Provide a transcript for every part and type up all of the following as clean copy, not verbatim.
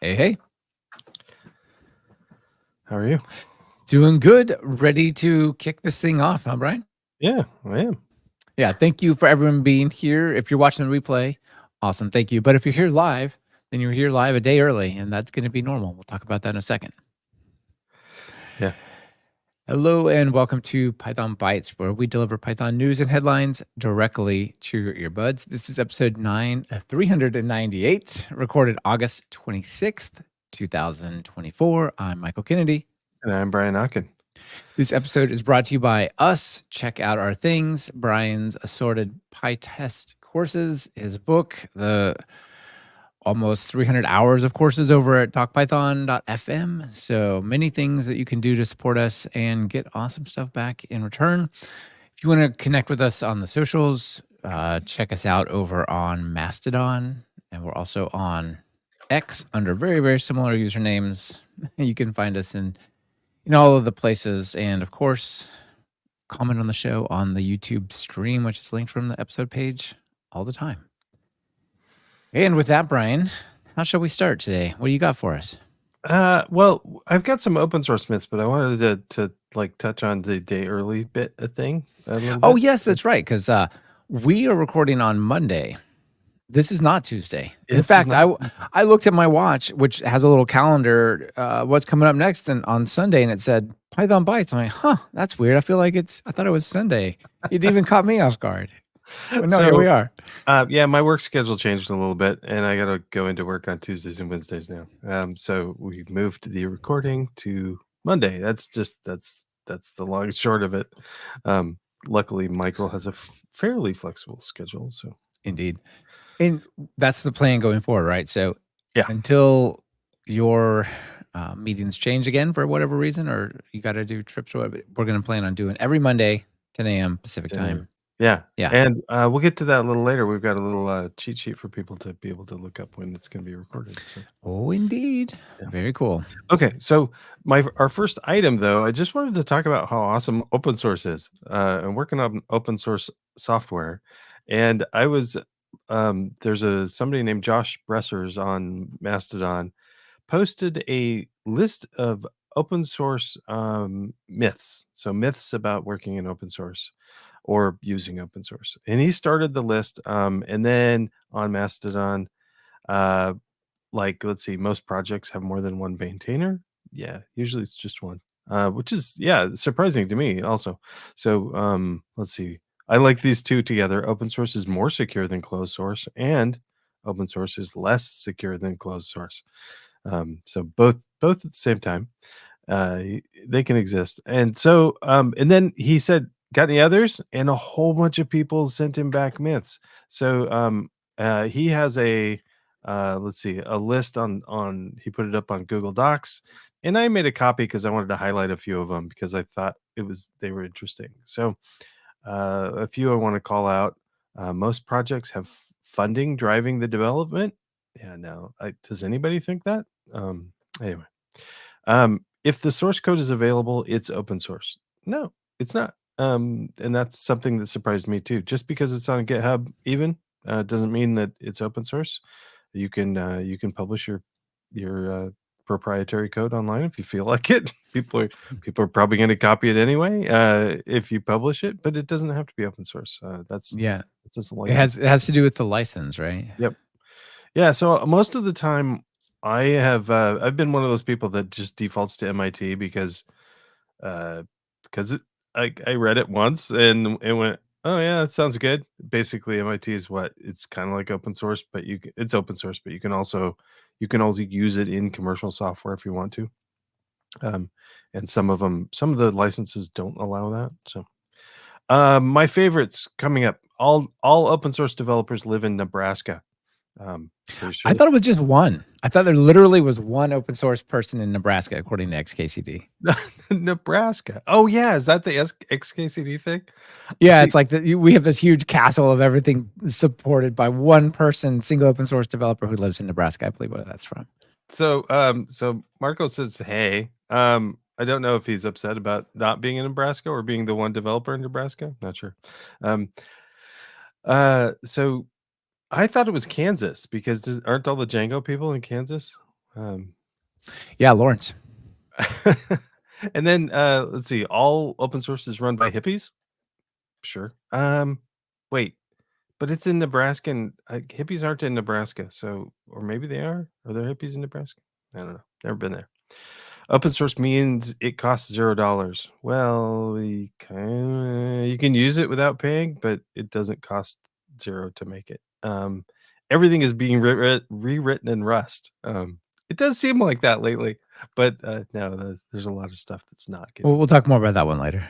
Hey, hey. How are you? Doing good. Ready to kick this thing off, huh, Brian? Yeah, I am. Yeah, thank you for everyone being here. If you're watching the replay, awesome. Thank you. But if you're here live, then you're here live a day early, and that's going to be normal. We'll talk about that in a second. Yeah. Hello, and welcome to Python Bytes, where we deliver Python news and headlines directly to your earbuds. This is episode 398, recorded August 26th, 2024. I'm Michael Kennedy. And I'm Brian Ocken. This episode is brought to you by us. Check out our things, Brian's assorted PyTest courses, his book, the almost 300 hours of courses over at talkpython.fm. So many things that you can do to support us and get awesome stuff back in return. If you want to connect with us on the socials, check us out over on Mastodon. And we're also on X under very, very similar usernames. You can find us in all of the places. And of course, comment on the show on the YouTube stream, which is linked from the episode page all the time. And with that, Brian, how shall we start today? What do you got for us? Well, I've got some open source myths, but I wanted to like touch on the day early bit of thing. Oh, yes, that's right. Because we are recording on Monday. This is not Tuesday. In fact, I looked at my watch, which has a little calendar, what's coming up next, and on Sunday, and it said Python Bytes. I'm like, that's weird. I thought it was Sunday. It even caught me off guard. But no, here we are. Yeah, my work schedule changed a little bit, and I got to go into work on Tuesdays and Wednesdays now. So we moved the recording to Monday. That's the long and short of it. Luckily, Michael has a fairly flexible schedule. So indeed. And that's the plan going forward, right? So yeah, until your meetings change again for whatever reason, or you got to do trips or whatever, we're going to plan on doing every Monday, 10 a.m. Pacific time. Yeah. And we'll get to that a little later. We've got a little cheat sheet for people to be able to look up when it's going to be recorded. So. Oh, indeed. Yeah. Very cool. Okay. So our first item, though, I just wanted to talk about how awesome open source is. I'm working on open source software. And I was, there's somebody named Josh Bressers on Mastodon posted a list of open source myths. So myths about working in open source or using open source. And he started the list. And then on Mastodon, let's see, most projects have more than one maintainer. Yeah, usually it's just one, which is, surprising to me also. So let's see. I like these two together. Open source is more secure than closed source, and open source is less secure than closed source. So both at the same time, they can exist. And so, and then he said, got any others? And a whole bunch of people sent him back myths. So he has a list on he put it up on Google Docs, and I made a copy because I wanted to highlight a few of them because I thought they were interesting. So a few I want to call out. Most projects have funding driving the development. Yeah, no. Does anybody think that? Anyway, if the source code is available, it's open source. No, it's not. And that's something that surprised me too. Just because it's on GitHub, even doesn't mean that it's open source. You can publish your proprietary code online if you feel like it. People are probably going to copy it anyway if you publish it, but it doesn't have to be open source. It's just a license. It has to do with the license, right? Yep. Yeah. So most of the time, I've been one of those people that just defaults to MIT because I read it once and it went, oh yeah, that sounds good. Basically, MIT is it's kind of like open source, but it's open source, but you can also use it in commercial software if you want to. And some of the licenses don't allow that. So my favorites coming up, all open source developers live in Nebraska. Sure. I thought it was just one. I thought there literally was one open source person in Nebraska, according to XKCD. Nebraska. Oh yeah, is that the XKCD thing? Yeah, it's like we have this huge castle of everything supported by one person, single open source developer who lives in Nebraska. I believe where that's from. So, so Marco says, "Hey, I don't know if he's upset about not being in Nebraska or being the one developer in Nebraska. Not sure." So I thought it was Kansas because aren't all the Django people in Kansas? Yeah, Lawrence. And then let's see, all open source is run by hippies. Sure. Wait, but it's in Nebraska, and hippies aren't in Nebraska, so or maybe they are. Are there hippies in Nebraska? I don't know. Never been there. Open source means it costs $0. Well, you can use it without paying, but it doesn't cost zero to make it. Everything is being rewritten in Rust. It does seem like that lately, but no, there's a lot of stuff that's not getting. We'll talk more about that one later.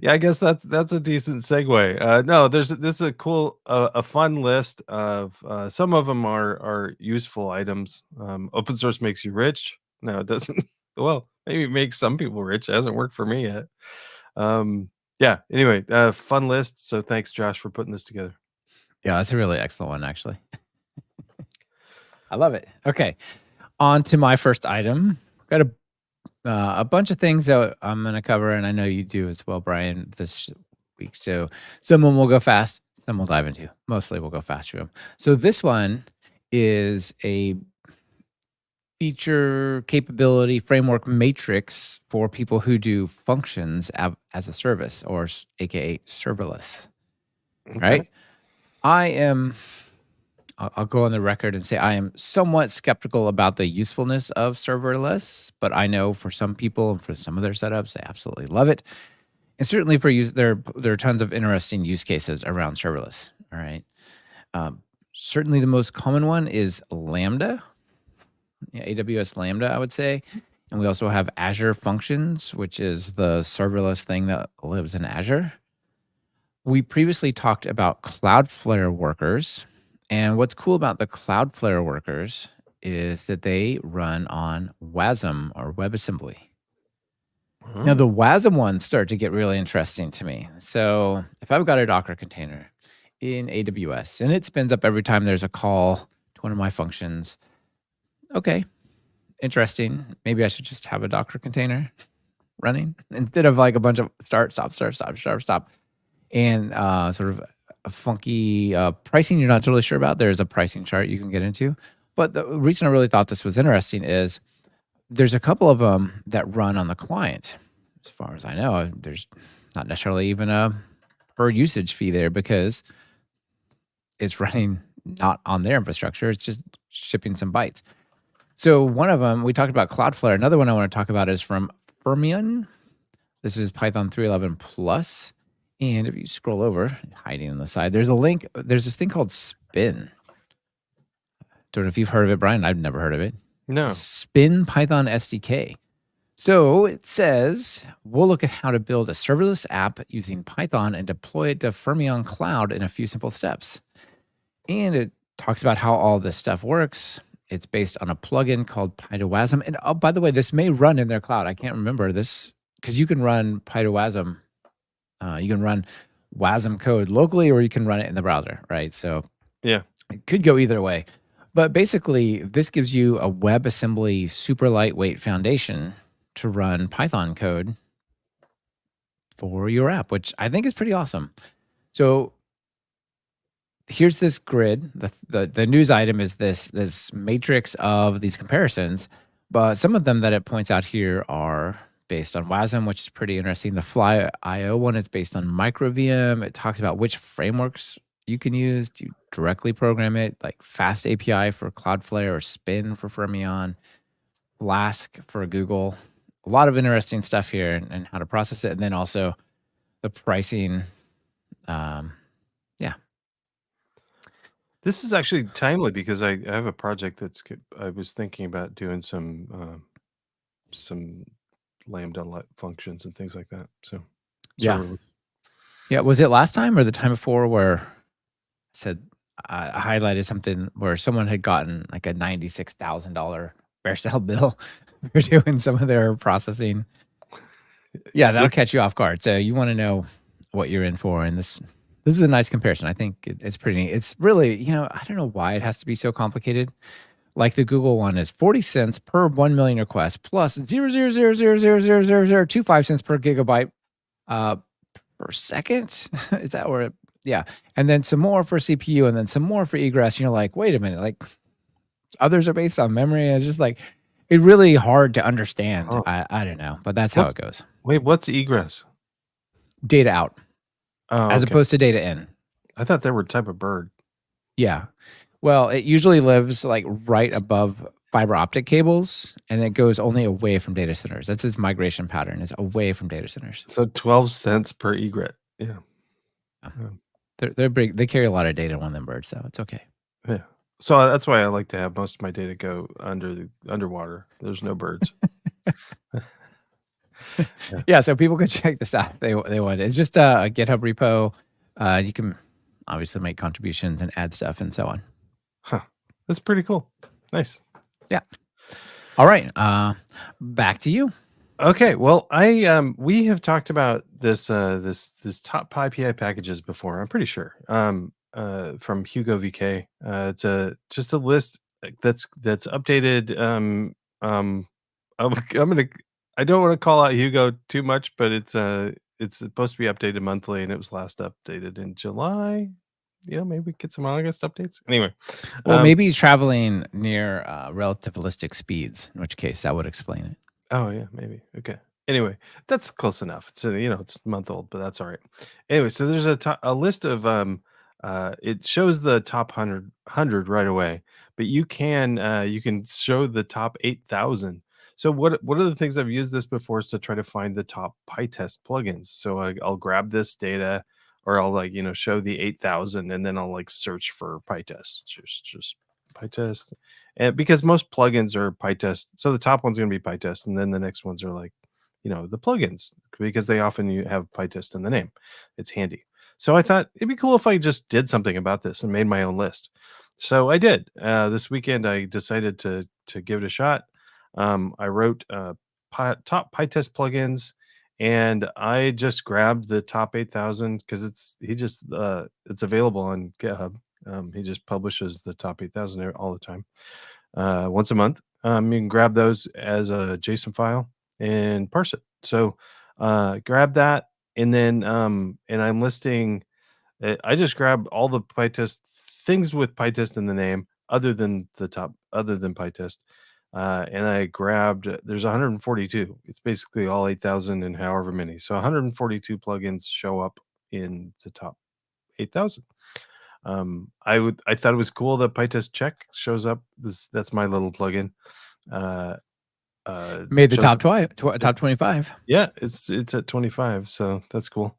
Yeah, I guess that's a decent segue. No, this is a cool, a fun list of some of them are useful items. Open source makes you rich. No, it doesn't. Well, maybe it makes some people rich. It hasn't worked for me yet. Yeah. Anyway, fun list. So thanks, Josh, for putting this together. Yeah, that's a really excellent one, actually. I love it. Okay, on to my first item. Got a bunch of things that I'm going to cover, and I know you do as well, Brian, this week. So some of them will go fast, some we'll dive into. Mostly we'll go fast through them. So this one is a feature capability framework matrix for people who do functions as a service, or AKA serverless. Okay. Right? I'll go on the record and say I am somewhat skeptical about the usefulness of serverless, but I know for some people and for some of their setups, they absolutely love it. And certainly for there are tons of interesting use cases around serverless. All right. Certainly the most common one is Lambda. Yeah, AWS Lambda, I would say. And we also have Azure Functions, which is the serverless thing that lives in Azure. We previously talked about Cloudflare workers. And what's cool about the Cloudflare workers is that they run on WASM, or WebAssembly. Now, the WASM ones start to get really interesting to me. So if I've got a Docker container in AWS and it spins up every time there's a call to one of my functions, okay, interesting. Maybe I should just have a Docker container running instead of like a bunch of start, stop, and sort of a funky pricing you're not totally sure about. There's a pricing chart you can get into. But the reason I really thought this was interesting is there's a couple of them that run on the client. As far as I know, there's not necessarily even a per usage fee there because it's running not on their infrastructure. It's just shipping some bytes. So one of them, we talked about Cloudflare. Another one I want to talk about is from Fermion. This is Python 3.11 plus. And if you scroll over, hiding on the side, there's a link. There's this thing called Spin. Don't know if you've heard of it, Brian. I've never heard of it. No. Spin Python SDK. So it says, we'll look at how to build a serverless app using Python and deploy it to Fermion Cloud in a few simple steps. And it talks about how all this stuff works. It's based on a plugin called PyToWasm. And oh, by the way, this may run in their cloud. I can't remember this because you can run PyToWasm. You can run WASM code locally, or you can run it in the browser, right? So yeah, it could go either way. But basically, this gives you a WebAssembly super lightweight foundation to run Python code for your app, which I think is pretty awesome. So here's this grid. The news item is this matrix of these comparisons, but some of them that it points out here are based on WASM, which is pretty interesting. The Fly.io one is based on MicroVM. It talks about which frameworks you can use to directly program it, like Fast API for Cloudflare or Spin for Fermion, Flask for Google. A lot of interesting stuff here and how to process it. And then also the pricing. Yeah. This is actually timely because I have a project I was thinking about doing some Lambda functions and things like that. So yeah. serverless. Yeah. Was it last time or the time before where I said I highlighted something where someone had gotten like a $96,000 bear sale bill for doing some of their processing? Yeah, that'll catch you off guard. So you want to know what you're in for. And this is a nice comparison. I think it's pretty neat. It's really, I don't know why it has to be so complicated. Like the Google one is 40 cents per 1 million requests plus 0.000000025 cents per gigabyte per second. Is that where? Yeah. And then some more for CPU and then some more for egress. You're like, wait a minute, like Others are based on memory. It's just like it really hard to understand. Huh. I don't know, but that's how What's it goes. what's egress? Data out Oh, as okay. opposed to data in. I thought they were a type of bird. Yeah. Well, it usually lives like right above fiber optic cables, and it goes only away from data centers. That's its migration pattern, is away from data centers. So 12 cents per egret. Yeah. Yeah. Yeah. They're big. They carry a lot of data on them birds, though. It's okay. Yeah. So that's why I like to have most of my data go underwater. There's no birds. Yeah, so people can check this out if they want. It's just a GitHub repo. You can obviously make contributions and add stuff and so on. Huh. That's pretty cool. Nice. Yeah. All right. Back to you. Okay. Well, we have talked about this this top PI packages before. I'm pretty sure. From Hugo VK. It's just a list that's updated. I'm gonna. I don't want to call out Hugo too much, but it's supposed to be updated monthly, and it was last updated in July. Maybe we get some August updates. Anyway, Well, maybe he's traveling near relativistic speeds, in which case that would explain it. oh yeah, maybe. Okay. Anyway, that's close enough. It's it's a month old, but that's all right. Anyway, so there's a list of it shows the top 100 right away, but you can show the top 8,000. So what are the things I've used this before is to try to find the top PyTest plugins. So I'll grab this data, or I'll show the 8,000, and then I'll search for PyTest. Just PyTest. And because most plugins are PyTest, so the top one's going to be PyTest, and then the next ones are the plugins, because they often have PyTest in the name. It's handy. So I thought it'd be cool if I just did something about this and made my own list. So I did. This weekend I decided to give it a shot. I wrote top PyTest plugins, and I just grabbed the top 8,000 because it's available on GitHub. He just publishes the top 8,000 all the time, once a month. You can grab those as a JSON file and parse it. So grab that, and then and I'm listing. I just grabbed all the PyTest things with PyTest in the name, other than PyTest. And I grabbed, there's 142. It's basically all 8,000 and however many. So 142 plugins show up in the top 8,000. I thought it was cool that PyTest check shows up. That's my little plugin. Made the top 25. Yeah, it's at 25, so that's cool.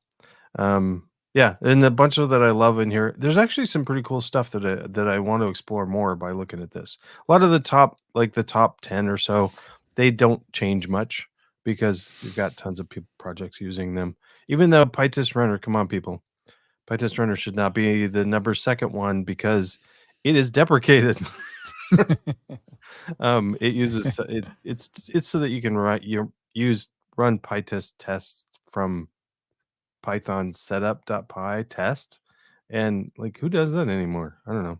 Yeah, and a bunch of that I love in here. There's actually some pretty cool stuff that I want to explore more by looking at this. A lot of the top, the top 10 or so, they don't change much because you've got tons of projects using them. Even though PyTest Runner, come on, people, PyTest Runner should not be the number second one because it is deprecated. It uses it's so that you can run PyTest tests from Python setup.py test, and who does that anymore? I don't know.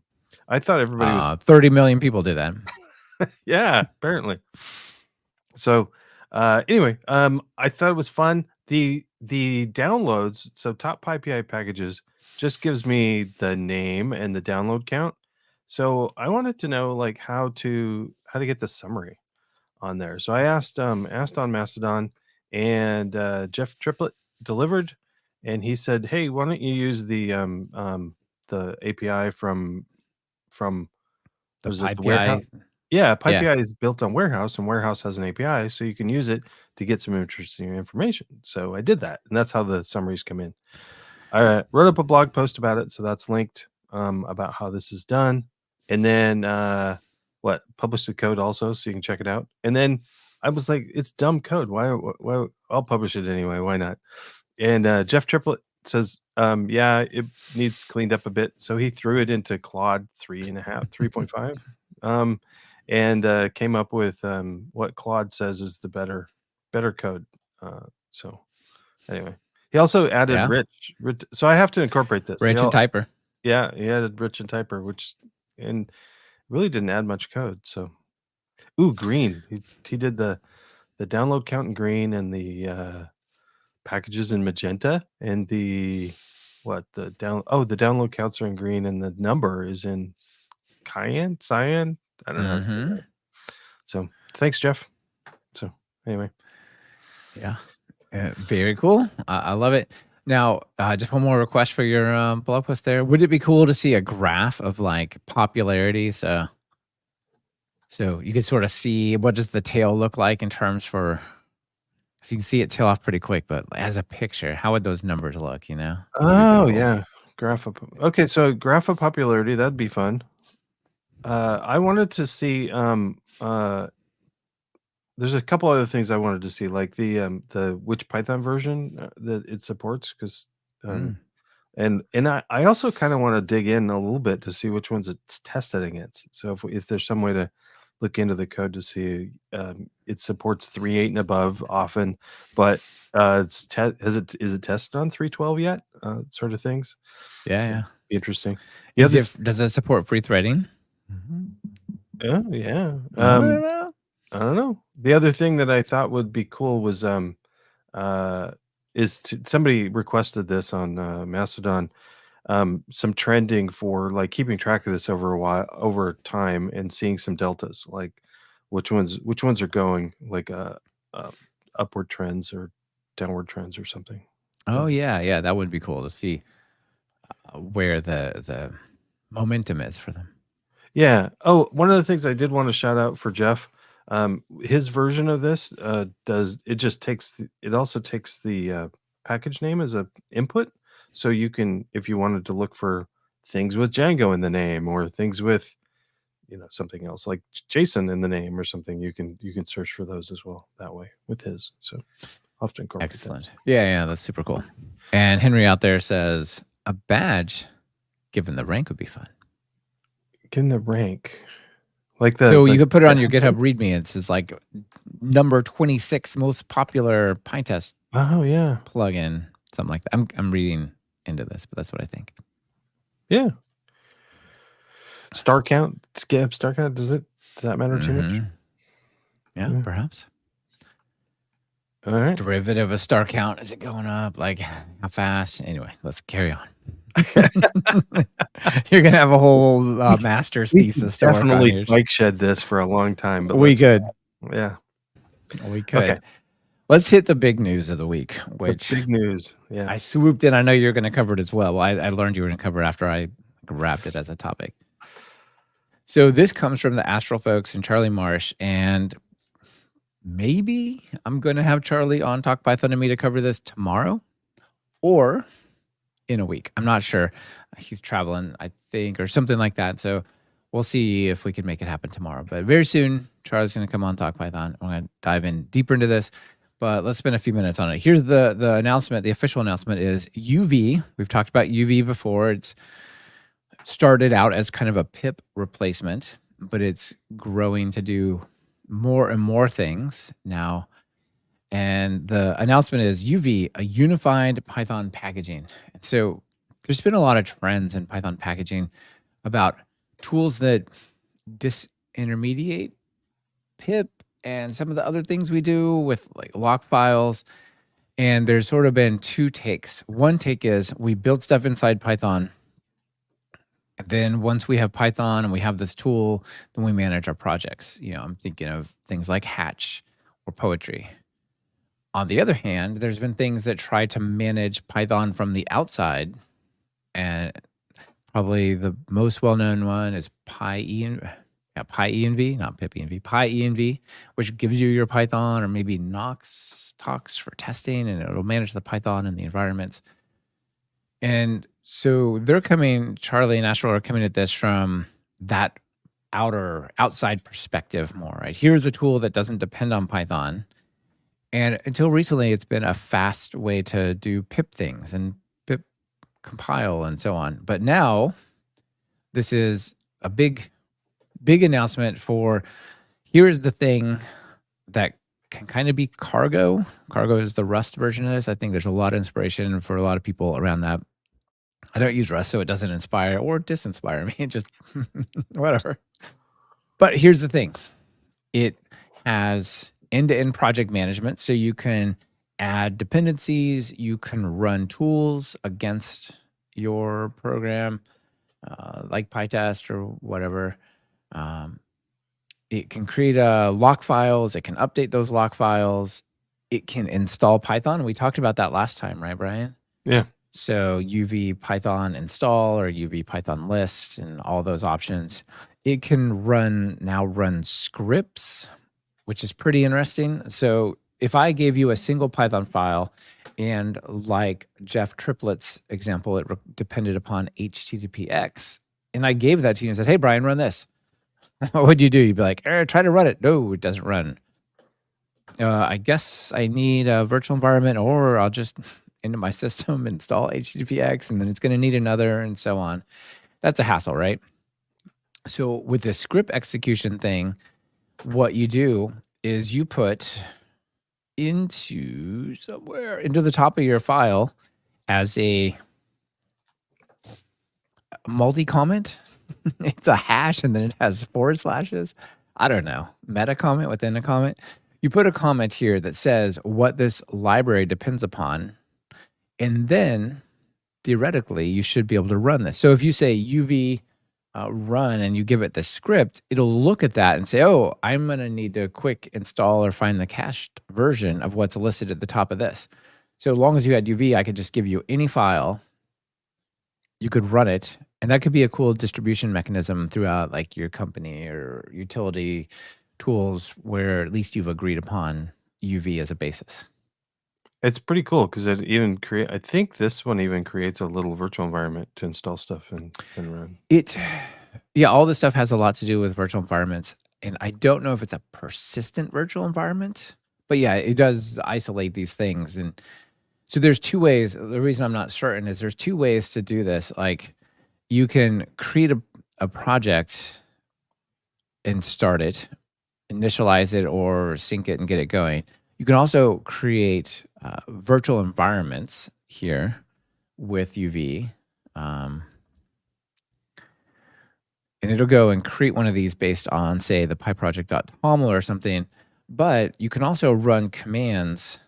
I thought everybody was 30 million people do that. yeah, apparently. So anyway, I thought it was fun. The downloads, so top PyPI packages just gives me the name and the download count. So I wanted to know how to get the summary on there. So I asked on Mastodon, and Jeff Triplett delivered, and he said, "Hey, why don't you use the API from The was it the PyPI. warehouse?" Yeah, PyPI Yeah. is built on Warehouse, and Warehouse has an API, so you can use it to get some interesting information. So I did that, and that's how the summaries come in. I wrote up a blog post about it, so that's linked, about how this is done. And then publish the code also, so you can check it out. And then I was like, it's dumb code. Why I'll publish it anyway. Why not? And Jeff Triplett says, yeah, it needs cleaned up a bit. So he threw it into Claude 3.5, and came up with what Claude says is the better code. So anyway, he also added Rich. So I have to incorporate this. Rich and Typer. Yeah, he added Rich and Typer, and really didn't add much code. So, green. He did the download count in green, and the packages in magenta, and the download counts are in green, and the number is in cyan. I don't know how to say that. So thanks, Jeff. So anyway. Yeah. Very cool. I love it. Now, just one more request for your blog post there. Would it be cool to see a graph of like popularity? So you could sort of see what does the tail look like in terms for, so you can see it tail off pretty quick, but as a picture, how would those numbers look, you know? That'd be Oh pretty cool. yeah. Graph of okay, so graph of popularity, that'd be fun. I wanted to see there's a couple other things I wanted to see, like the which Python version that it supports, because Mm. and I also kind of want to dig in a little bit to see which ones it's tested against. So if there's some way to look into the code to see it supports 3.8 and above often, but is it tested on 3.12 yet? Sort of things. Yeah. Be interesting. The other Does it support free threading? oh yeah. I don't know. I don't know. The other thing that I thought would be cool was somebody requested this on Mastodon, some trending for like keeping track of this over time and seeing some deltas, like which ones are going like upward trends or downward trends or something. Oh yeah, that would be cool to see where the momentum is for them. Yeah. Oh, one of the things I did want to shout out for Jeff, his version of this it also takes the package name as a input, so you can, if you wanted to look for things with Django in the name or things with something else like JSON in the name or something, you can search for those as well that way with his. So I'll have to incorporate Excellent. that. Yeah, that's super cool. And Henry out there says a badge given the rank would be fun. Given the rank. So you could put it on your GitHub README. It says like number 26 most popular PyTest. Oh yeah, plugin, something like that. I'm reading into this, but that's what I think. Yeah. Star count, skip star count. Does that matter too much? Yeah, perhaps. All right. Derivative of star count. Is it going up? Like how fast? Anyway, let's carry on. You're gonna have a whole master's thesis to work on here. Definitely bike shed this for a long time, but we could. Yeah, we could. Okay. Let's hit the big news of the week. Which big news? Yeah, I swooped in. I know you're going to cover it as well. I learned you were going to cover it after I grabbed it as a topic. So this comes from the Astral folks and Charlie Marsh, and maybe I'm going to have Charlie on Talk Python and me to cover this tomorrow or in a week. I'm not sure. He's traveling, I think, or something like that. So we'll see if we can make it happen tomorrow. But very soon, Charlie's going to come on Talk Python. I'm going to dive in deeper into this, but let's spend a few minutes on it. Here's the announcement. The official announcement is UV. We've talked about UV before. It's started out as kind of a pip replacement, but it's growing to do more and more things now. And the announcement is UV, a unified Python packaging. So there's been a lot of trends in Python packaging about tools that disintermediate pip and some of the other things we do with like lock files. And there's sort of been two takes. One take is we build stuff inside Python. Then once we have Python and we have this tool, then we manage our projects. I'm thinking of things like Hatch or Poetry. On the other hand, there's been things that try to manage Python from the outside. And probably the most well-known one is PyEnv, not pipenv, PyEnv, which gives you your Python, or maybe Nox Tox for testing, and it'll manage the Python and the environments. And so Charlie and Astral are coming at this from that outside perspective more, right? Here's a tool that doesn't depend on Python. And until recently, it's been a fast way to do pip things and pip compile and so on. But now this is a big announcement for here's the thing that can kind of be Cargo. Cargo is the Rust version of this. I think there's a lot of inspiration for a lot of people around that. I don't use Rust, so it doesn't inspire or disinspire me. Just whatever. But here's the thing. It has end-to-end project management, so you can add dependencies, you can run tools against your program, like PyTest or whatever. It can create lock files. It can update those lock files. It can install Python. We talked about that last time, right, Brian? Yeah. So UV Python install or UV Python list and all those options. It can run scripts, which is pretty interesting. So if I gave you a single Python file and like Jeff Triplett's example, it depended upon HTTPX, and I gave that to you and said, hey, Brian, run this. What would you do? You'd be like, try to run it. No, it doesn't run. I guess I need a virtual environment, or I'll just into my system, install HTTPX, and then it's going to need another, and so on. That's a hassle, right? So with the script execution thing, what you do is you put into the top of your file as a multi-comment. It's a hash, and then it has forward slashes. I don't know, meta comment within a comment. You put a comment here that says what this library depends upon, and then theoretically you should be able to run this. So if you say UV run and you give it the script, it'll look at that and say, oh, I'm going to need to quick install or find the cached version of what's listed at the top of this. So as long as you had UV, I could just give you any file. You could run it, and that could be a cool distribution mechanism throughout like your company or utility tools where at least you've agreed upon UV as a basis. It's pretty cool because it even I think this one even creates a little virtual environment to install stuff and run. Yeah, all this stuff has a lot to do with virtual environments, and I don't know if it's a persistent virtual environment, but yeah, it does isolate these things. And so there's two ways. The reason I'm not certain is there's two ways to do this. Like you can create a project and start it, initialize it, or sync it and get it going. You can also create virtual environments here with UV. And it'll go and create one of these based on, say, the pyproject.toml or something. But you can also run commands.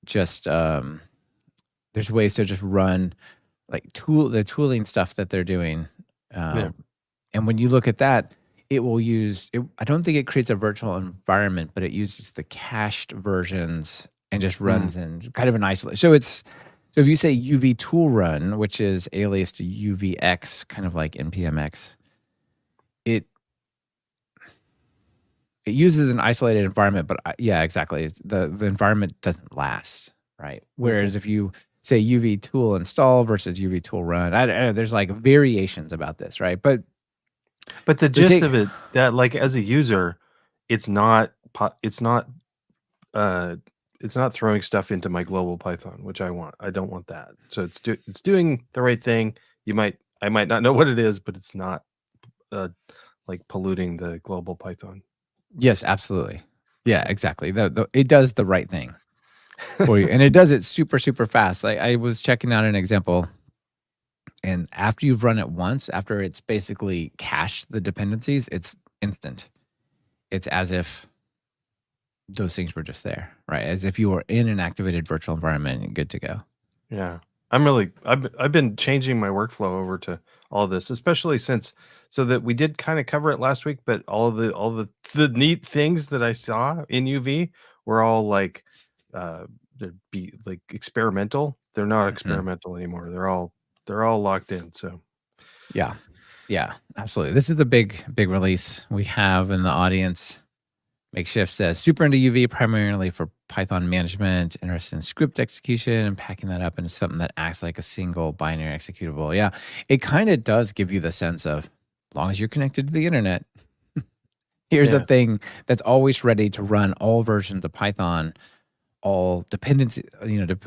Just there's ways to just run like the tooling stuff that they're doing. And when you look at that, it will use, I don't think it creates a virtual environment, but it uses the cached versions and just runs in kind of an isolation. So if you say UV tool run, which is alias to UVX, kind of like npmx, it uses an isolated environment, but yeah, exactly. The environment doesn't last, right? Whereas if you say UV tool install versus UV tool run, I don't know, there's like variations about this, right? But the gist of it, that like as a user, it's not throwing stuff into my global Python, which I want. I don't want that. So it's doing the right thing. I might not know what it is, but it's not like polluting the global Python. Yes, absolutely. Yeah, exactly. It does the right thing for you, and it does it super, super fast. Like I was checking out an example. And after you've run it once, after it's basically cached the dependencies, it's instant. It's as if those things were just there, right? As if you were in an activated virtual environment and good to go. Yeah. I've been changing my workflow over to all of this, especially so that we did kind of cover it last week, but all the neat things that I saw in UV were all like they'd be like experimental. They're not experimental anymore. They're all locked in. So yeah, absolutely. This is the big release we have in the audience. Makeshift says super into UV primarily for Python management, interested in script execution and packing that up into something that acts like a single binary executable. Yeah, it kind of does give you the sense of, as long as you're connected to the internet, here's a thing that's always ready to run all versions of Python, all dependency,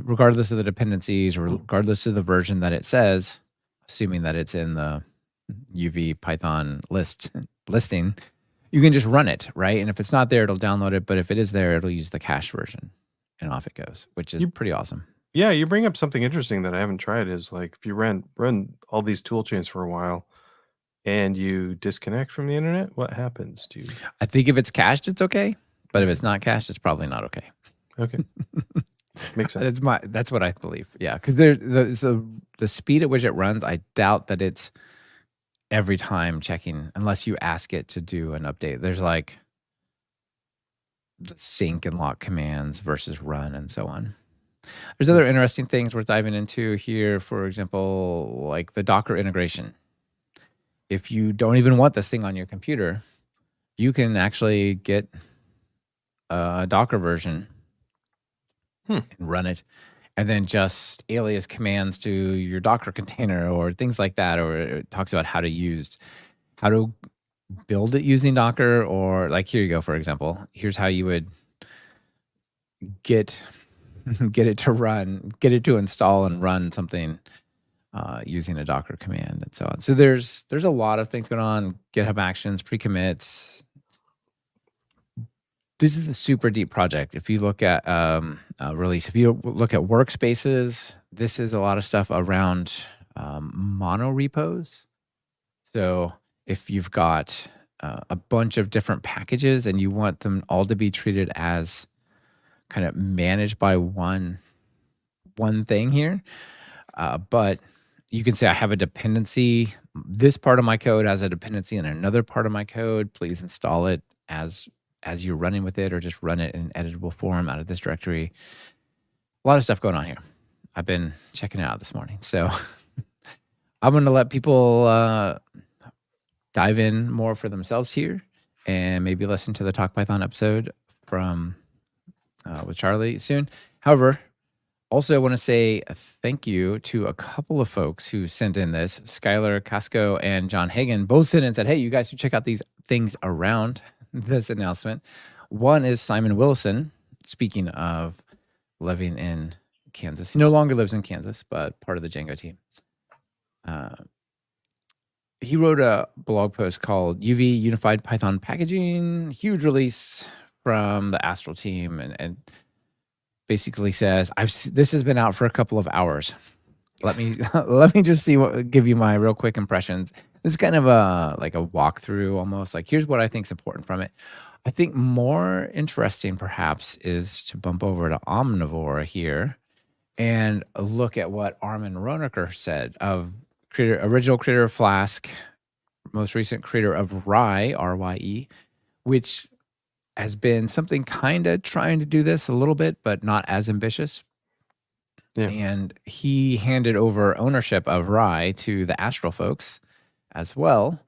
regardless of the dependencies or regardless of the version that it says, assuming that it's in the UV Python listing, you can just run it, right? And if it's not there, it'll download it. But if it is there, it'll use the cache version, and off it goes, which is pretty awesome. Yeah, you bring up something interesting that I haven't tried. Is like if you run all these tool chains for a while, and you disconnect from the internet, what happens to you? I think if it's cached, it's okay. But if it's not cached, it's probably not okay. Okay. Makes sense. That's what I believe. Yeah, because the speed at which it runs, I doubt that it's every time checking, unless you ask it to do an update. There's like the sync and lock commands versus run and so on. There's other interesting things we're diving into here. For example, like the Docker integration. If you don't even want this thing on your computer, you can actually get a Docker version and run it, and then just alias commands to your Docker container or things like that. Or it talks about how to build it using Docker, or like here you go, for example. Here's how you would get it to install and run something using a Docker command and so on. So there's a lot of things going on. GitHub Actions, pre-commits. This is a super deep project. If you look at release, if you look at workspaces, this is a lot of stuff around mono repos. So if you've got a bunch of different packages and you want them all to be treated as kind of managed by one thing here, but you can say I have a dependency. This part of my code has a dependency in another part of my code. Please install it as you're running with it, or just run it in editable form out of this directory. A lot of stuff going on here. I've been checking it out this morning. So I'm going to let people dive in more for themselves here and maybe listen to the Talk Python episode from with Charlie soon. However, also want to say thank you to a couple of folks who sent in this. Skylar Casco and John Hagan both sent in and said, hey, you guys should check out these things around this announcement. One is Simon Wilson. Speaking of living in Kansas, he no longer lives in Kansas, but part of the Django team. He wrote a blog post called UV Unified Python Packaging, huge release from the Astral team, and basically says, this has been out for a couple of hours. Let me just give you my real quick impressions. This is kind of like a walkthrough almost. Like, here's what I think is important from it. I think more interesting perhaps is to bump over to Omnivore here and look at what Armin Ronacher said, original creator of Flask, most recent creator of Rye, R-Y-E, which has been something kind of trying to do this a little bit, but not as ambitious. Yeah. And he handed over ownership of Rye to the Astral folks as well.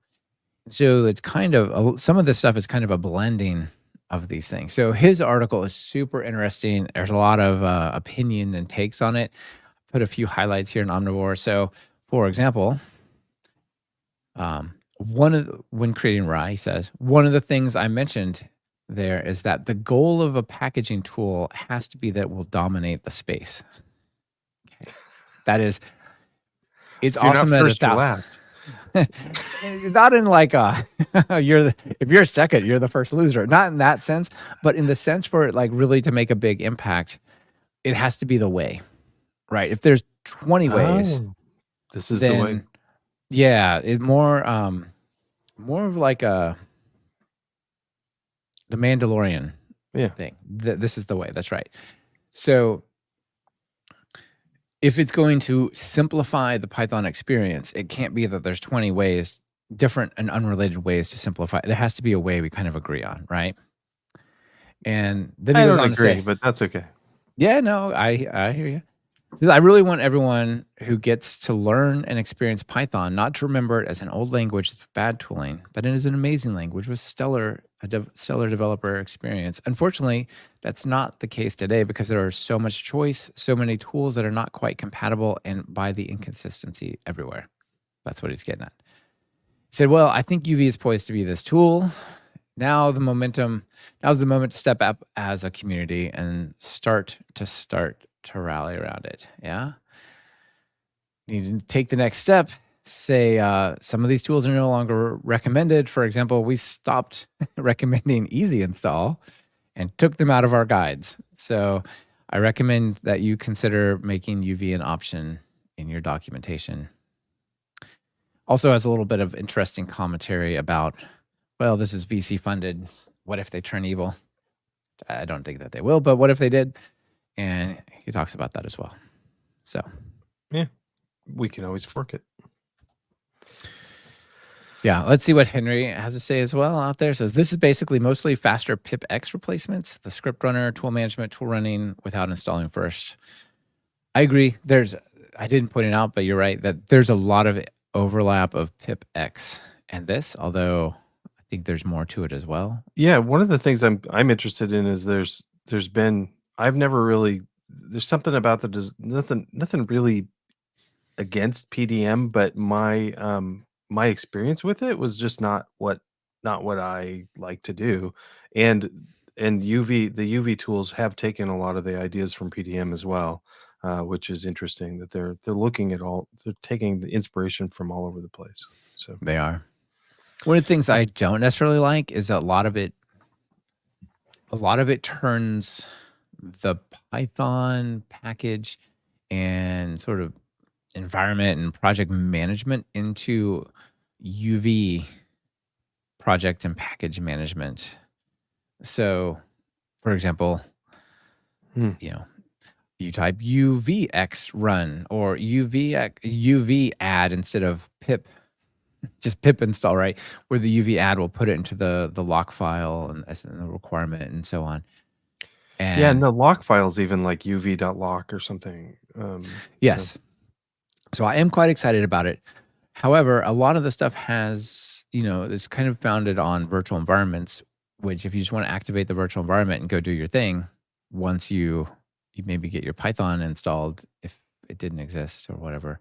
So it's kind of, some of this stuff is kind of a blending of these things. So his article is super interesting. There's a lot of opinion and takes on it. Put a few highlights here in Omnivore. So, for example, when creating Rye, he says, one of the things I mentioned there is that the goal of a packaging tool has to be that it will dominate the space. Okay. That is, it's awesome that it's last. Not in like if you're second, you're the first loser. Not in that sense, but in the sense for it, like, really to make a big impact, it has to be the way, right? If there's 20 ways, this is the way. Yeah, it more of like the Mandalorian thing. This is the way. That's right. So if it's going to simplify the Python experience, it can't be that there's 20 ways, different and unrelated ways to simplify. There has to be a way we kind of agree on, right? And then I don't agree, but that's okay. Yeah, no, I hear you. I really want everyone who gets to learn and experience Python not to remember it as an old language with bad tooling, but it is an amazing language with stellar developer experience. Unfortunately, that's not the case today because there are so much choice, so many tools that are not quite compatible, and by the inconsistency everywhere. That's what he's getting at. He said, well, I think UV is poised to be this tool. Now's the moment to step up as a community and start to rally around it. Yeah. Need to take the next step. Say some of these tools are no longer recommended. For example, we stopped recommending easy install and took them out of our guides. So I recommend that you consider making UV an option in your documentation. Also has a little bit of interesting commentary about, well, this is VC funded. What if they turn evil? I don't think that they will, but what if they did? And he talks about that as well. So, yeah, we can always fork it. Yeah, let's see what Henry has to say as well out there. It says this is basically mostly faster pipx replacements, the script runner, tool management, tool running without installing first. I agree. I didn't point it out, but you're right that there's a lot of overlap of pipx and this, although I think there's more to it as well. Yeah, one of the things I'm interested in is there's been I've never really there's something about nothing really against PDM, but my experience with it was just not what I like to do. And the UV tools have taken a lot of the ideas from PDM as well, which is interesting that they're taking the inspiration from all over the place. So They are. One of the things I don't necessarily like is a lot of it turns the Python package and sort of environment and project management into UV project and package management. So, for example, Hmm. you type UVX run or UV add instead of pip, just pip install, right? Where the UV add will put it into the lock file and as the requirement and so on. Yeah, and And the lock file's even like uv.lock or something. yes, so I am quite excited about it. However, a lot of the stuff has, it's kind of founded on virtual environments, which if you just want to activate the virtual environment and go do your thing, once you maybe get your Python installed, if it didn't exist or whatever,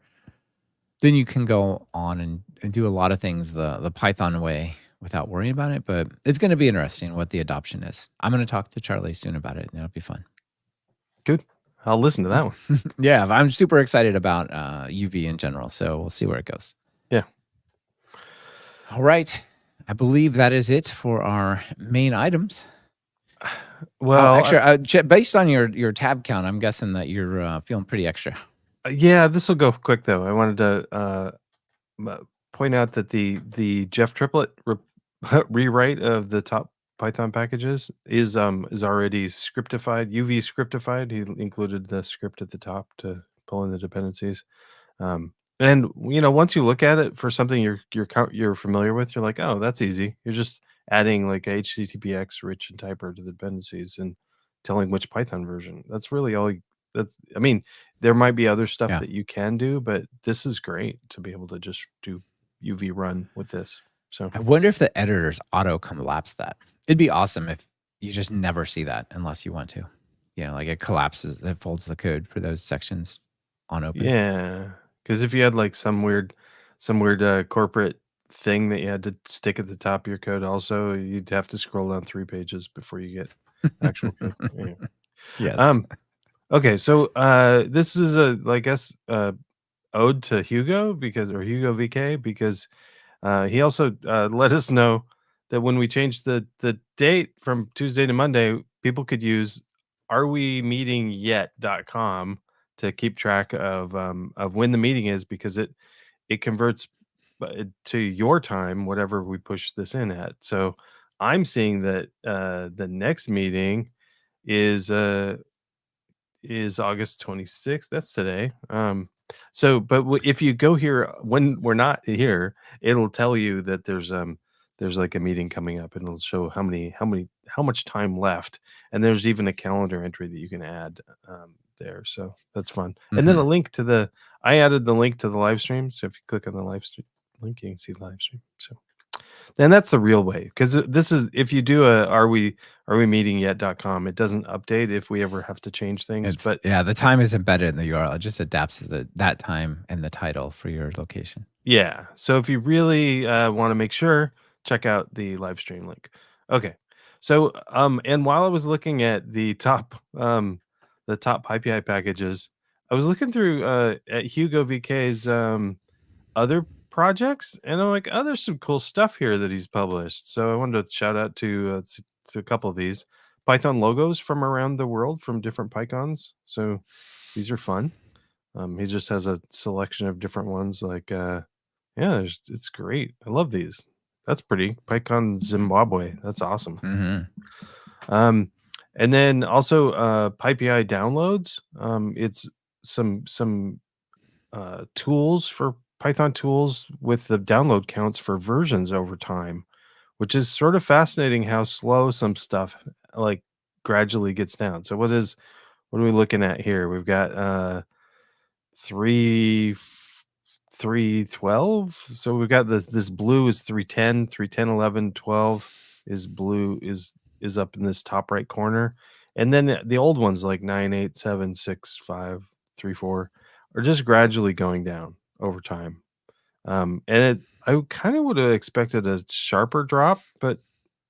then you can go on and do a lot of things the Python way without worrying about it. But it's going to be interesting what the adoption is. I'm going to talk to Charlie soon about it, and it'll be fun. Good. I'll listen to that one. Yeah, I'm super excited about UV in general, so we'll see where it goes. Yeah. All right. I believe that is it for our main items. Well, actually, based on your tab count, I'm guessing that you're feeling pretty extra. Yeah, this will go quick though. I wanted to point out that the Jeff Triplett rewrite of the top Python packages is already scriptified, UV scriptified. He included the script at the top to pull in the dependencies. And once you look at it for something you're familiar with, you're like, oh, that's easy. You're just adding like HTTPX rich and typer to the dependencies and telling which Python version. That's really all. I mean, there might be other stuff that you can do, but this is great to be able to just do UV run with this. So I wonder if the editors auto collapse that. It'd be awesome if you just never see that unless you want to. Like it collapses, it folds the code for those sections on open. Yeah, because if you had like some weird corporate thing that you had to stick at the top of your code, also you'd have to scroll down 3 pages before you get actual code. Yeah. Yes. Okay, so this is I guess ode to Hugo or Hugo VK because he also let us know that when we changed the date from Tuesday to Monday, people could use arewemeetingyet.com to keep track of when the meeting is, because it converts to your time, whatever we push this in at. So I'm seeing that the next meeting is August 26th. That's today. So but if you go here when we're not here, it'll tell you that there's like a meeting coming up, and it'll show how much time left, and there's even a calendar entry that you can add there. So that's fun. And then a link to I added the link to the live stream, so if you click on the live stream link, you can see the live stream. So then that's the real way, because this is, if you do a are we meeting yet.com, it doesn't update if we ever have to change things. But yeah, the time is embedded in the URL. It just adapts to that time and the title for your location. Yeah, so if you really want to make sure, check out the live stream link. Okay, so and while I was looking at the top PyPI packages, I was looking through at Hugo VK's other projects, and I'm like, oh, there's some cool stuff here that he's published. So I wanted to shout out to a couple of these Python logos from around the world from different PyCons. So these are fun. He just has a selection of different ones. Like, it's great. I love these. That's pretty. PyCon Zimbabwe. That's awesome. And then also PyPI downloads. It's some tools for Python tools with the download counts for versions over time, which is sort of fascinating how slow some stuff like gradually gets down. So what are we looking at here? We've got 312. So we've got this blue is 310, 310, 11, 12 is blue is up in this top right corner. And then the old ones like 9, 8, 7, 6, 5, 3, 4 are just gradually going down over time. I kind of would have expected a sharper drop, but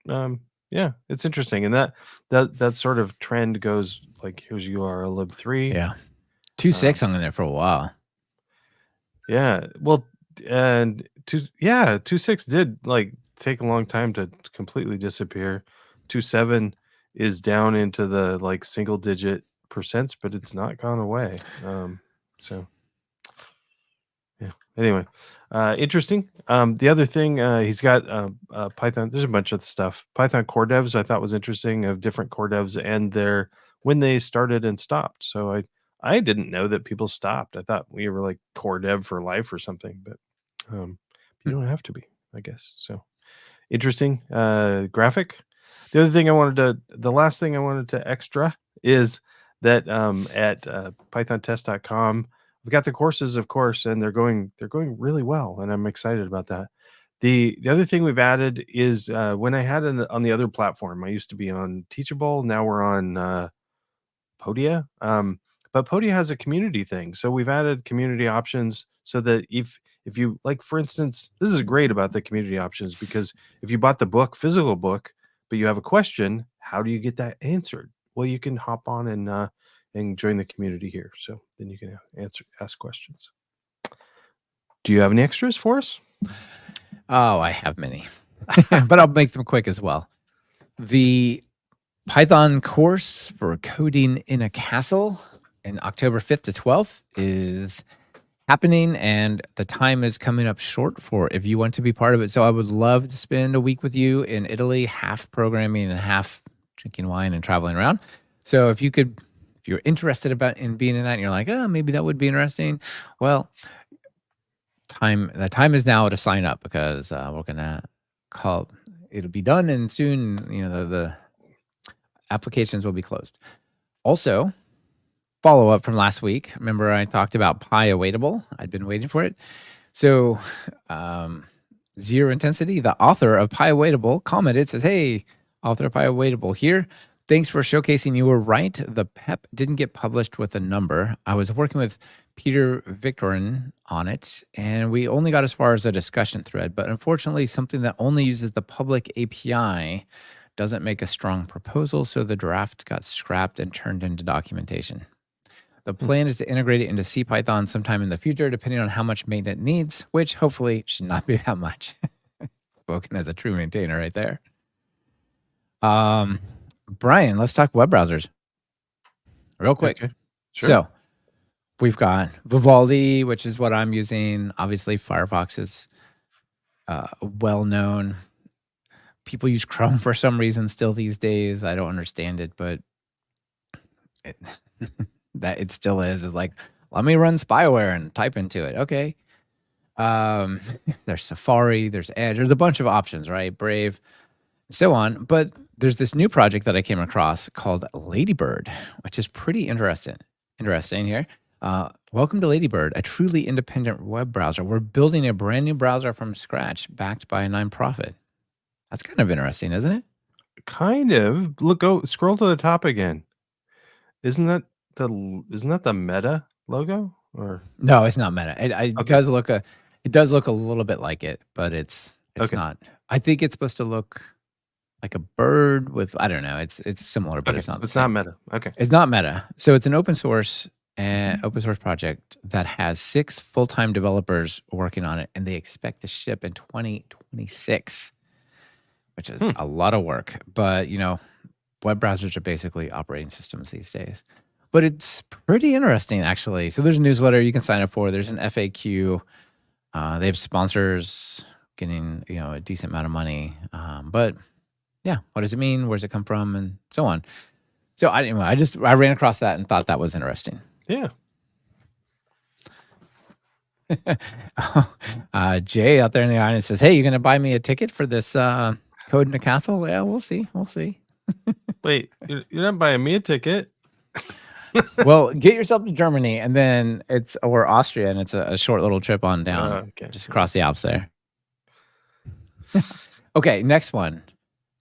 yeah, it's interesting. And that sort of trend goes like here's URL lib 3. Yeah. 2.6 hung in there for a while. Yeah. Well, and 2.6 did like take a long time to completely disappear. 2.7 is down into the like single digit percents, but it's not gone away. So yeah. Anyway, interesting. The other thing, he's got Python. There's a bunch of stuff. Python core devs I thought was interesting, of different core devs and their when they started and stopped. So I didn't know that people stopped. I thought we were like core dev for life or something, but you don't have to be, I guess. So interesting graphic. The last thing I wanted to extra is that at pythontest.com, we've got the courses, of course, and they're going really well, and I'm excited about that. The other thing we've added is when I had it on the other platform, I used to be on Teachable. Now we're on Podia. But Podia has a community thing, so we've added community options so that if you like, for instance, this is great about the community options, because if you bought the physical book, but you have a question, how do you get that answered? Well, you can hop on and join the community here. So then you can ask questions. Do you have any extras for us? Oh, I have many, but I'll make them quick as well. The Python course for coding in a castle in October 5th to 12th is happening, and the time is coming up short for if you want to be part of it. So I would love to spend a week with you in Italy, half programming and half drinking wine and traveling around. So if you're interested in being in that and you're like, oh, maybe that would be interesting. Well, the time is now to sign up, because we're going to it'll be done, and soon, the applications will be closed. Also, follow up from last week. Remember I talked about Pi Awaitable? I'd been waiting for it. So Zero Intensity, the author of Pi Awaitable, commented, says, hey, author of Pi Awaitable here. Thanks for showcasing you were right. The PEP didn't get published with a number. I was working with Peter Victorin on it, and we only got as far as the discussion thread. But unfortunately, something that only uses the public API doesn't make a strong proposal, so the draft got scrapped and turned into documentation. The plan is to integrate it into CPython sometime in the future, depending on how much maintenance it needs, which hopefully should not be that much. Spoken as a true maintainer right there. Brian, let's talk web browsers real quick. Okay. Sure. So we've got Vivaldi, which is what I'm using. Obviously, Firefox is well known. People use Chrome for some reason still these days. I don't understand it, but that it still is. It's like, let me run spyware and type into it. Okay. There's Safari, there's Edge, there's a bunch of options, right? Brave, so on. But there's this new project that I came across called Ladybird, which is pretty interesting here. Welcome to Ladybird, a truly independent web browser. We're building a brand new browser from scratch, backed by a nonprofit. That's kind of interesting, isn't it? Kind of. Scroll to the top again. Isn't that the Meta logo? Or no, it's not Meta. It okay. does look a little bit like it, but it's Okay. not. I think it's supposed to look like a bird with, I don't know. It's similar, but Okay, it's not. so it's not Meta. Okay. It's not Meta. So it's an open source project that has 6 full-time developers working on it, and they expect to ship in 2026, which is a lot of work. But web browsers are basically operating systems these days. But it's pretty interesting, actually. So there's a newsletter you can sign up for. There's an FAQ. They have sponsors getting a decent amount of money. But yeah, what does it mean? Where does it come from? And so on. So I ran across that and thought that was interesting. Yeah. Jay out there in the audience says, "Hey, you gonna buy me a ticket for this Code in the Castle?" Yeah, we'll see. We'll see. Wait, you're not buying me a ticket? Well, get yourself to Germany, and then or Austria, and it's a short little trip on down, Okay. just across the Alps there. Okay, next one.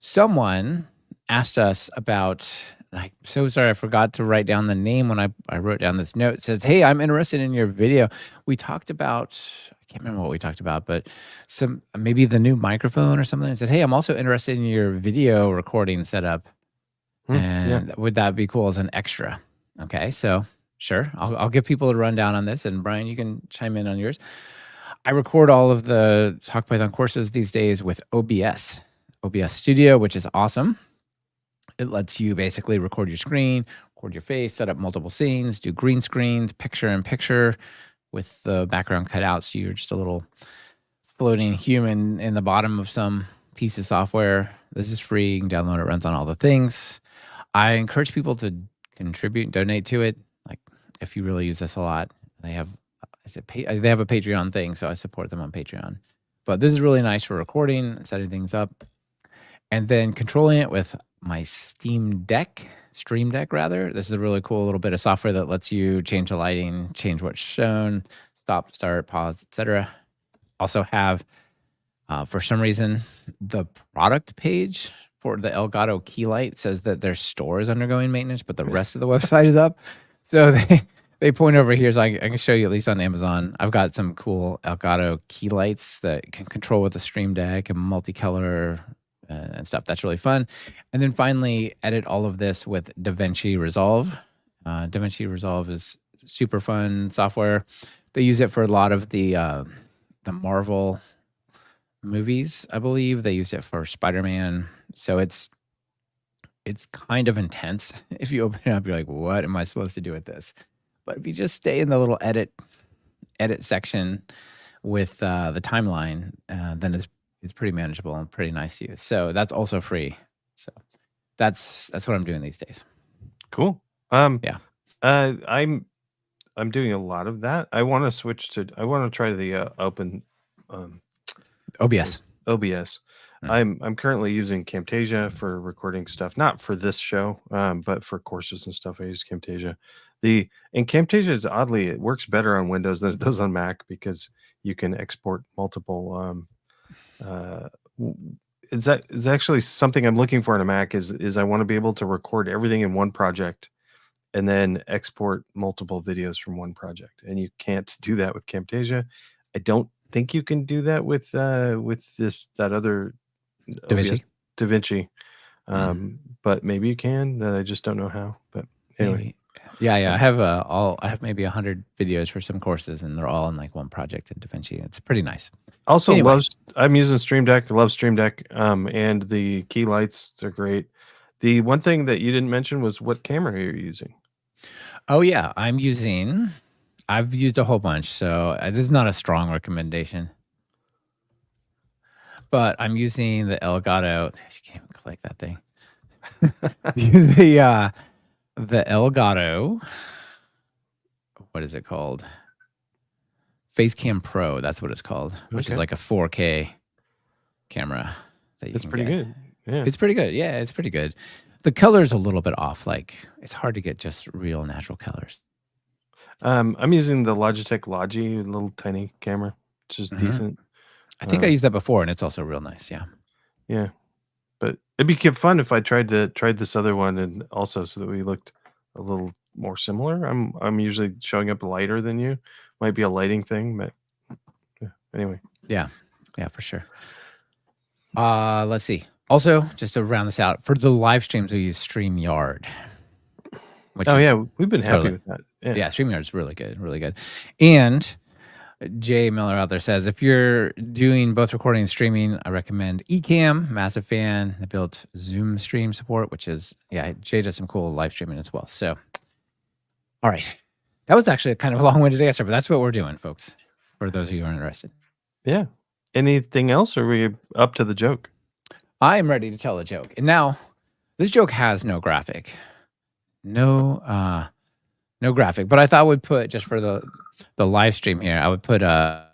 Someone asked us about. I'm so sorry, I forgot to write down the name when I wrote down this note. It says, "Hey, I'm interested in your video." We talked about. I can't remember what we talked about, but maybe the new microphone or something. I said, "Hey, I'm also interested in your video recording setup, and would that be cool as an extra?" Okay, so sure, I'll give people a rundown on this, and Brian, you can chime in on yours. I record all of the Talk Python courses these days with OBS Studio, which is awesome. It lets you basically record your screen, record your face, set up multiple scenes, do green screens, picture in picture with the background cut out. So you're just a little floating human in the bottom of some piece of software. This is free. You can download it. Runs on all the things. I encourage people to contribute and donate to it. Like if you really use this a lot, they have a Patreon thing, so I support them on Patreon. But this is really nice for recording, setting things up, and then controlling it with my Stream Deck rather. This is a really cool little bit of software that lets you change the lighting, change what's shown, stop, start, pause, etc. Also have, for some reason, the product page for the Elgato key light says that their store is undergoing maintenance, but the rest of the website is up. So they point over here, so I can show you at least on Amazon. I've got some cool Elgato key lights that can control with the Stream Deck and multicolor and stuff. That's really fun. And then finally, edit all of this with DaVinci Resolve. DaVinci Resolve is super fun software. They use it for a lot of the Marvel movies, I believe. They use it for Spider-Man. So it's kind of intense. If you open it up, you're like, what am I supposed to do with this? But if you just stay in the little edit section with the timeline, then it's pretty manageable and pretty nice to use. So that's also free. So that's what I'm doing these days. Cool. Yeah. I'm doing a lot of that. I want to try the open OBS. OBS. I'm currently using Camtasia for recording stuff, not for this show, but for courses and stuff. I use Camtasia. And Camtasia is oddly, it works better on Windows than it does on Mac because you can export multiple. It's actually something I'm looking for in a Mac is I want to be able to record everything in one project and then export multiple videos from one project. And you can't do that with Camtasia. I don't think you can do that with that other DaVinci. But maybe you can. I just don't know how. But anyway. Maybe. Yeah. I have maybe 100 videos for some courses, and they're all in like one project in DaVinci. It's pretty nice. Also, I'm using Stream Deck. I love Stream Deck. And the key lights, they're great. The one thing that you didn't mention was what camera you're using. Oh yeah, I've used a whole bunch, so this is not a strong recommendation. But I'm using the Elgato. You can't even click that thing. The Elgato. What is it called? Facecam Pro. That's what it's called, which is like a 4K camera. That's pretty good. Yeah, it's pretty good. Yeah, it's pretty good. The color's a little bit off. Like it's hard to get just real natural colors. I'm using the Logitech Logi, little tiny camera, which is decent. I think I used that before, and it's also real nice. Yeah. Yeah, but it'd be fun if I tried this other one, and also so that we looked a little more similar. I'm usually showing up lighter than you. Might be a lighting thing, but anyway. Yeah, for sure. Let's see. Also, just to round this out, for the live streams, we use StreamYard. We've been happy with that. Yeah, StreamYard is really good, really good. And Jay Miller out there says, if you're doing both recording and streaming, I recommend Ecamm. Massive fan. They built Zoom stream support, which is, Jay does some cool live streaming as well. So, all right. That was actually a kind of a long-winded answer, but that's what we're doing, folks, for those of you who are interested. Yeah. Anything else, or are we up to the joke? I am ready to tell a joke. And now, this joke has no graphic. No No graphic, but I thought I would put, just for the live stream here, I would put a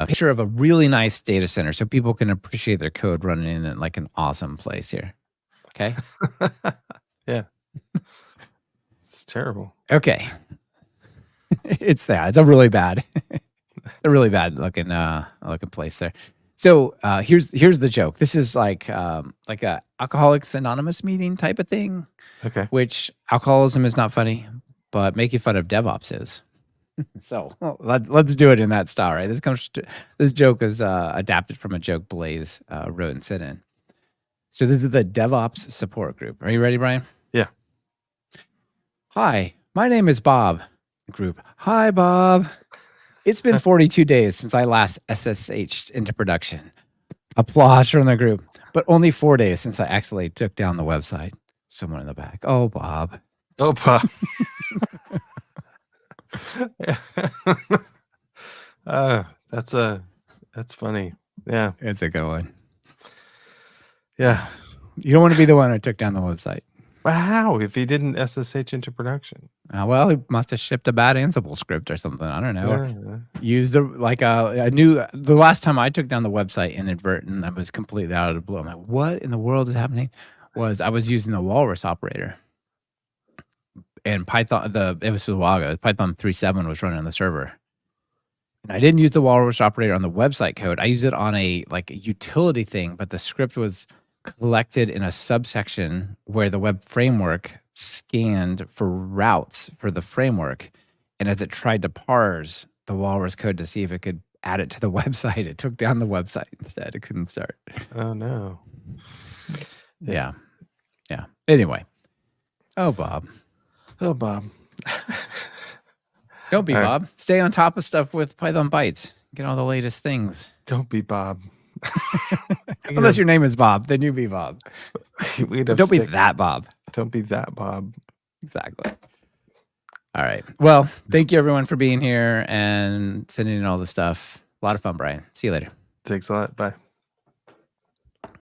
picture of a really nice data center so people can appreciate their code running in like an awesome place here. Okay. Yeah. It's terrible. Okay. It's a really bad, looking place there. So here's the joke. This is like a Alcoholics Anonymous meeting type of thing. Okay. Which alcoholism is not funny, but making fun of DevOps is. So let's do it in that style, right? This joke is adapted from a joke Blaze wrote and sent in. So this is the DevOps support group. Are you ready, Brian? Yeah. Hi, my name is Bob. Group. Hi, Bob. It's been 42 days since I last SSH'd into production. Applause from the group. But only 4 days since I actually took down the website. Someone in the back. Oh, Bob. Oh, Bob. That's funny. Yeah. It's a good one. Yeah. You don't want to be the one who took down the website. Well, how? If he didn't SSH into production? Well, he must have shipped a bad Ansible script or something. I don't know. Yeah. Used the last time I took down the website inadvertent, I was completely out of the blue. I'm like, what in the world is happening? I was using the Walrus operator. And Python, it was a while ago. Python 3.7 was running on the server. And I didn't use the Walrus operator on the website code. I used it on a utility thing, but the script was collected in a subsection where the web framework scanned for routes for the framework. And as it tried to parse the Walrus code to see if it could add it to the website, it took down the website instead. It couldn't start. Oh, no. Yeah. Anyway. Oh, Bob. Oh, Bob. Don't be All Bob. Right. Stay on top of stuff with Python Bytes. Get all the latest things. Don't be Bob. Unless your name is Bob, then you be Bob. Don't be that Bob. Don't be that Bob. Exactly. All right. Well, thank you everyone for being here and sending in all the stuff. A lot of fun, Brian. See you later. Thanks a lot. Bye.